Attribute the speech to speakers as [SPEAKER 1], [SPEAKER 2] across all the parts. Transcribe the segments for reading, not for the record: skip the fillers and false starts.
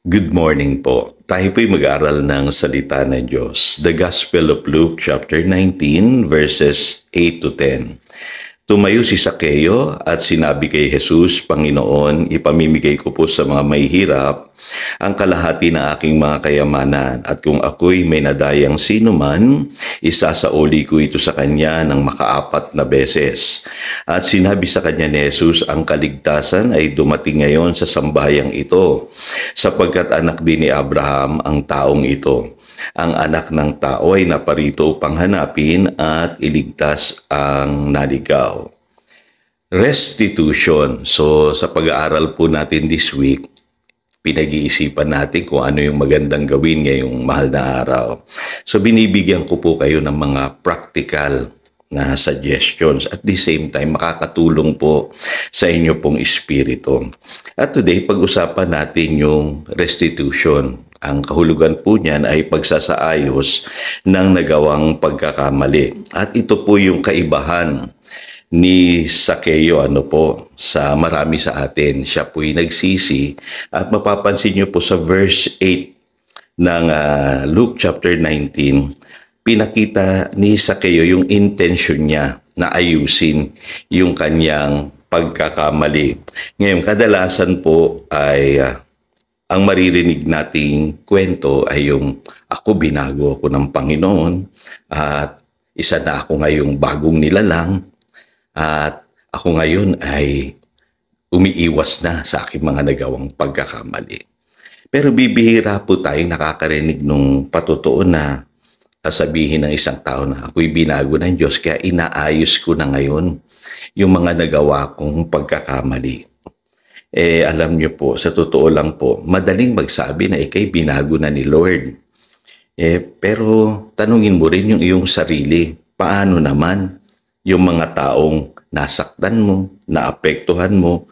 [SPEAKER 1] Good morning po. Tayo po'y mag-aral ng salita ng Diyos. The Gospel of Luke chapter 19 verses 8 to 10. Tumayo si Sakeo at sinabi kay Jesus, Panginoon, ipamimigay ko po sa mga may hirap ang kalahati ng aking mga kayamanan at kung ako'y may nadayang sino man, isasauli ko ito sa kanya ng makaapat na beses. At sinabi sa kanya ni Jesus, ang kaligtasan ay dumating ngayon sa sambayang ito, sapagkat anak din ni Abraham ang taong ito. Ang anak ng tao ay naparito upang hanapin at iligtas ang naligaw. Restitution. So sa pag-aaral po natin this week, pinag-iisipan natin kung ano yung magandang gawin ngayong mahal na araw. So binibigyan ko po kayo ng mga practical na suggestions at the same time makakatulong po sa inyo pong espiritu. At today, pag-usapan natin yung restitution. Ang kahulugan po niyan ay pagsasaayos ng nagawang pagkakamali. At ito po yung kaibahan ni Sakeo sa marami sa atin. Siya po'y nagsisi at mapapansin niyo po sa verse 8 ng Luke chapter 19, pinakita ni Sakeo yung intention niya na ayusin yung kanyang pagkakamali. Ngayon, kadalasan po ay ang maririnig nating kwento ay yung ako binago ako ng Panginoon at isa na ako ngayong bagong nilalang at ako ngayon ay umiiwas na sa aking mga nagawang pagkakamali. Pero bibihira po tayong nakakarinig nung patotoo na sasabihin ng isang tao na ako'y binago ng Diyos kaya inaayos ko na ngayon yung mga nagawa kong pagkakamali. Alam niyo po, sa totoo lang po, madaling magsabi na ikay binago na ni Lord. Pero tanungin mo rin yung iyong sarili, paano naman yung mga taong nasaktan mo, naapektuhan mo,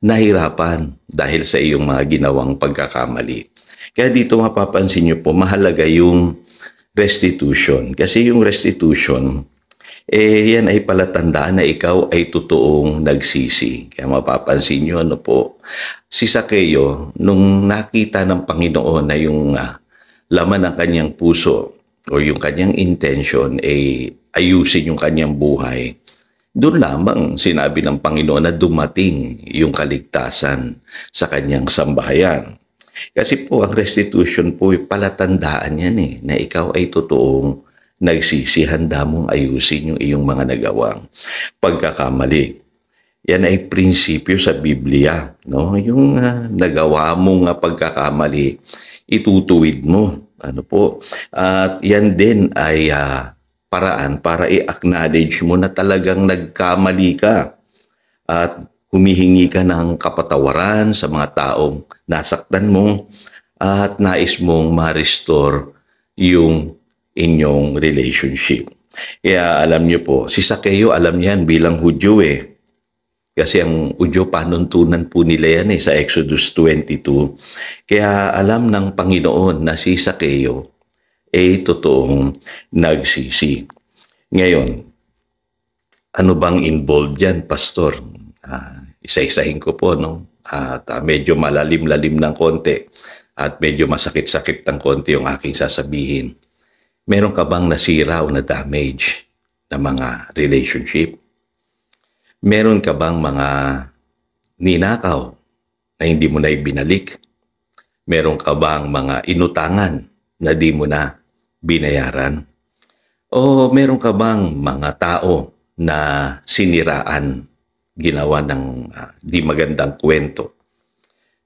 [SPEAKER 1] nahirapan dahil sa iyong mga ginawang pagkakamali. Kaya dito mapapansin niyo po, mahalaga yung restitution. Kasi yung restitution, yan ay palatandaan na ikaw ay totoong nagsisi. Kaya mapapansin niyo, si Sakeo, nung nakita ng Panginoon na yung laman ng kanyang puso o yung kanyang intention ay ayusin yung kanyang buhay, doon lamang sinabi ng Panginoon na dumating yung kaligtasan sa kanyang sambahayan. Kasi po ang restitution po ay palatandaan yan na ikaw ay totoong nagsisi, handa mong ayusin yung iyong mga nagawang pagkakamali. Yan ay prinsipyo sa Biblia, no? Yung nagawa mong pagkakamali, itutuwid mo, At yan din ay paraan para i-acknowledge mo na talagang nagkamali ka at humihingi ka ng kapatawaran sa mga taong nasaktan mo at nais mong ma-restore yung inyong relationship. Kaya alam niyo po, si Sakeo alam niyan bilang Hudyo Kasi ang Hudyo panuntunan po nila yan sa Exodus 22. Kaya alam ng Panginoon na si Sakeo ay totoong nagsisi. Ngayon, ano bang involved dyan, Pastor? Isa-isahin ko po, At medyo malalim-lalim ng konti at medyo masakit-sakit ng konti yung aking sasabihin. Meron ka bang nasira o na-damage na mga relationship? Meron ka bang mga ninakaw na hindi mo na ibinalik? Meron ka bang mga inutangan na di mo na binayaran? O meron ka bang mga tao na siniraan, ginawa ng di magandang kwento?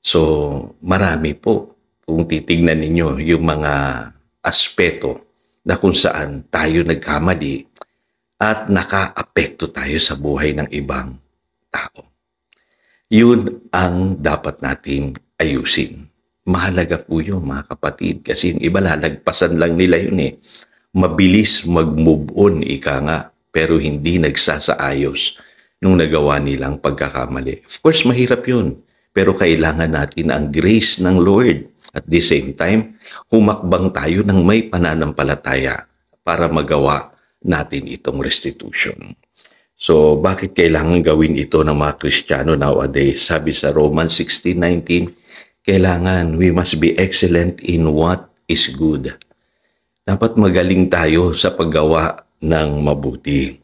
[SPEAKER 1] So, marami po. Kung titignan ninyo yung mga aspeto na kung saan tayo nagkamali at nakaapekto tayo sa buhay ng ibang tao. Yun ang dapat nating ayusin. Mahalaga po yun, mga kapatid, kasi yung iba lalagpasan lang nila yun Mabilis mag-move on, pero hindi nagsasaayos nung nagawa nilang pagkakamali. Of course, mahirap yun, pero kailangan natin ang grace ng Lord. At the same time, humakbang tayo ng may pananampalataya para magawa natin itong restitution. So, bakit kailangan gawin ito ng mga Kristiyano nowadays? Sabi sa Romans 16:19, kailangan we must be excellent in what is good. Dapat magaling tayo sa paggawa ng mabuti.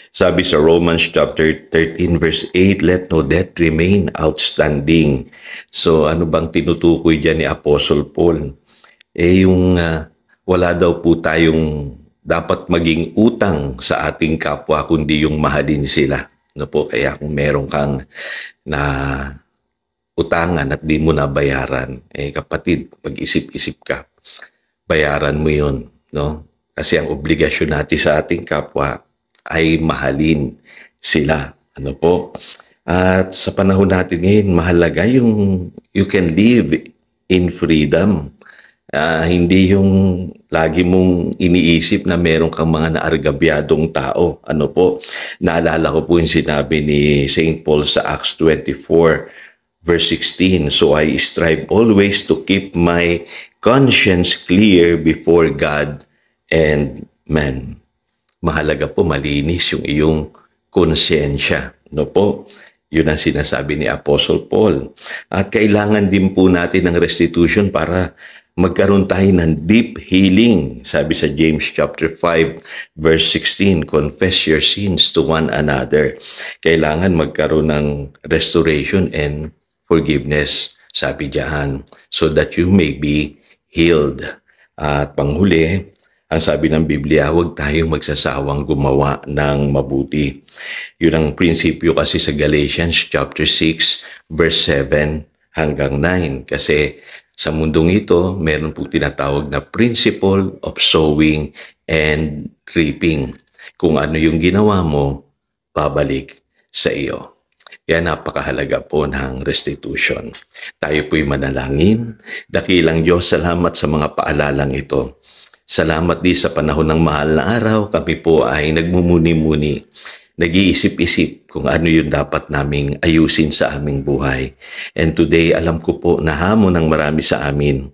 [SPEAKER 1] Sabi sa Romans chapter 13 verse 8, let no debt remain outstanding. So ano bang tinutukoy diyan ni Apostle Paul? Wala daw po tayong dapat maging utang sa ating kapwa kundi yung mahalin sila. No po, kaya kung meron kang na utangan at di mo na bayaran, kapatid, mag-isip-isip ka. Bayaran mo yun, no? Kasi ang obligasyon natin sa ating kapwa ay mahalin sila. Ano po? At sa panahon natin ngayon, mahalaga yung you can live in freedom. Hindi yung lagi mong iniisip na meron kang mga naargabyadong tao. Ano po? Naalala ko po yung sinabi ni St. Paul sa Acts 24 verse 16, so I strive always to keep my conscience clear before God and man. Mahalaga po malinis yung iyong konsensya. No po? Yun ang sinasabi ni Apostle Paul. At kailangan din po natin ng restitution para magkaroon tayo ng deep healing. Sabi sa James chapter 5 verse 16, confess your sins to one another. Kailangan magkaroon ng restoration and forgiveness, sabi diyan, so that you may be healed. At panghuli, ang sabi ng Biblia, huwag tayong magsasawang gumawa ng mabuti. Yun ang prinsipyo kasi sa Galatians chapter 6 verse 7 hanggang 9. Kasi sa mundong ito, meron pong tinatawag na principle of sowing and reaping. Kung ano yung ginawa mo, babalik sa iyo. Kaya napakahalaga po ng restitution. Tayo po'y manalangin. Dakilang Diyos, salamat sa mga paalalang ito. Salamat din sa panahon ng mahal na araw, kami po ay nagmumuni-muni, nag-iisip-isip kung ano yung dapat naming ayusin sa aming buhay. And today, alam ko po na hamon ng marami sa amin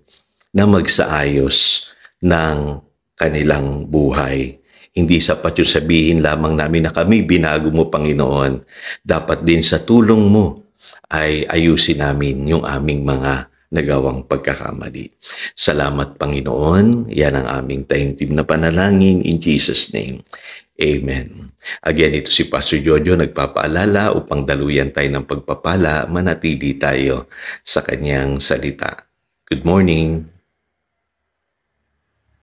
[SPEAKER 1] na magsaayos ng kanilang buhay. Hindi sapat yung sabihin lamang namin na kami binago mo, Panginoon. Dapat din sa tulong mo ay ayusin namin yung aming mga nagawang pagkakamali. Salamat, Panginoon. Yan ang aming taimtim na panalangin in Jesus' name. Amen. Again, ito si Pastor Jojo nagpapaalala upang daluyan tayo ng pagpapala, manatili tayo sa kanyang salita. Good morning.